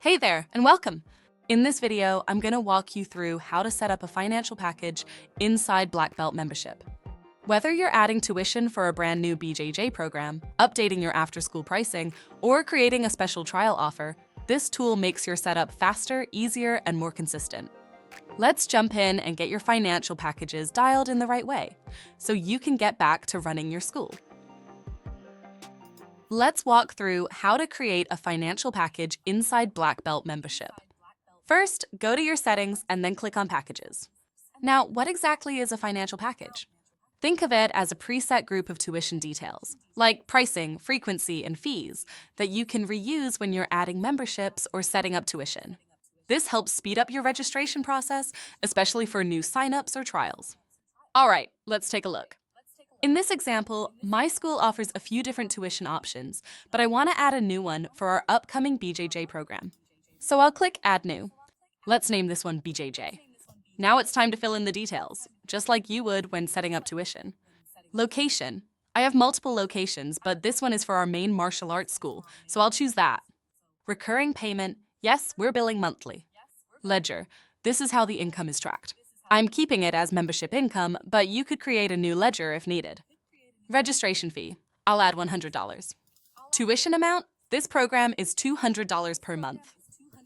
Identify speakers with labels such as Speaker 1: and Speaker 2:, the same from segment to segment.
Speaker 1: Hey there, and welcome! In this video, I'm going to walk you through how to set up a financial package inside Black Belt membership. Whether you're adding tuition for a brand new BJJ program, updating your after-school pricing, or creating a special trial offer, this tool makes your setup faster, easier, and more consistent. Let's jump in and get your financial packages dialed in the right way, so you can get back to running your school. Let's walk through how to create a financial package inside Black Belt membership. First, go to your settings and then click on Packages. Now, what exactly is a financial package? Think of it as a preset group of tuition details, like pricing, frequency, and fees, that you can reuse when you're adding memberships or setting up tuition. This helps speed up your registration process, especially for new signups or trials. All right, let's take a look. In this example, my school offers a few different tuition options, but I want to add a new one for our upcoming BJJ program. So I'll click Add New. Let's name this one BJJ. Now it's time to fill in the details, just like you would when setting up tuition. Location. I have multiple locations, but this one is for our main martial arts school, so I'll choose that. Recurring payment. Yes, we're billing monthly. Ledger. This is how the income is tracked. I'm keeping it as membership income, but you could create a new ledger if needed. Registration fee. I'll add $100. Tuition amount. This program is $200 per month.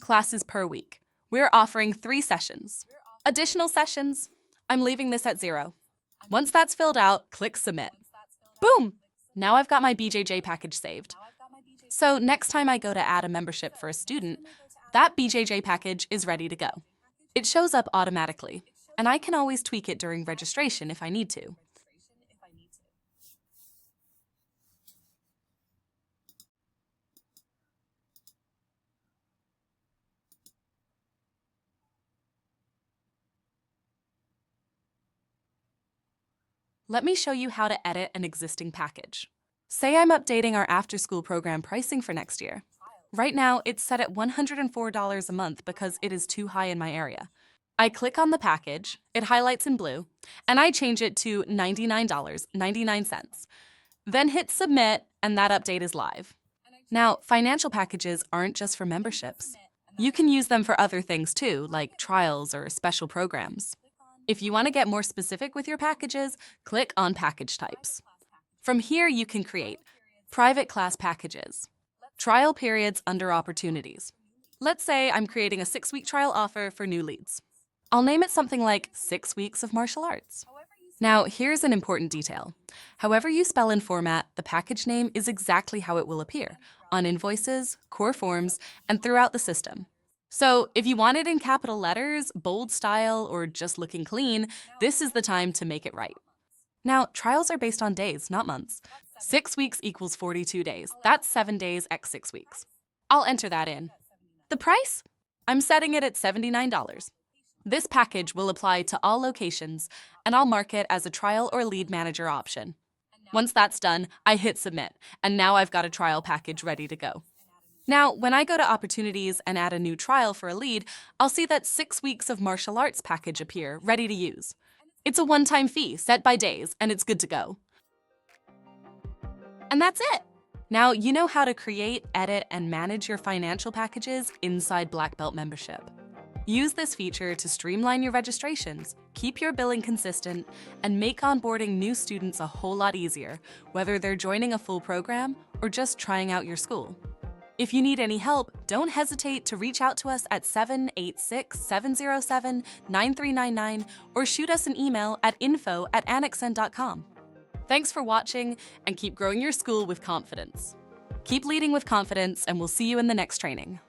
Speaker 1: Classes per week. We're offering 3 sessions. Additional sessions. I'm leaving this at 0. Once that's filled out, click Submit. Boom! Now I've got my BJJ package saved. So next time I go to add a membership for a student, that BJJ package is ready to go. It shows up automatically, and I can always tweak it during registration if I need to. Let me show you how to edit an existing package. Say I'm updating our after-school program pricing for next year. Right now, it's set at $104 a month because it is too high in my area. I click on the package, it highlights in blue, and I change it to $99.99. Then hit Submit, and that update is live. Now, financial packages aren't just for memberships. You can use them for other things too, like trials or special programs. If you want to get more specific with your packages, click on Package Types. From here, you can create private class packages, trial periods under opportunities. Let's say I'm creating a 6-week trial offer for new leads. I'll name it something like 6 weeks of martial arts. Now, here's an important detail. However you spell and format, the package name is exactly how it will appear on invoices, core forms, and throughout the system. So if you want it in capital letters, bold style, or just looking clean, this is the time to make it right. Now, trials are based on days, not months. 6 weeks equals 42 days. That's 7 days x 6 weeks. I'll enter that in. The price? I'm setting it at $79. This package will apply to all locations, and I'll mark it as a trial or lead manager option. Once that's done, I hit Submit, and now I've got a trial package ready to go. Now, when I go to Opportunities and add a new trial for a lead, I'll see that 6 weeks of martial arts package appear, ready to use. It's a one-time fee set by days, and it's good to go. And that's it! Now you know how to create, edit, and manage your financial packages inside Black Belt membership. Use this feature to streamline your registrations, keep your billing consistent, and make onboarding new students a whole lot easier, whether they're joining a full program or just trying out your school. If you need any help, don't hesitate to reach out to us at 786-707-9399 or shoot us an email at info@annexen.com. Thanks for watching, and keep growing your school with confidence. Keep leading with confidence, and we'll see you in the next training.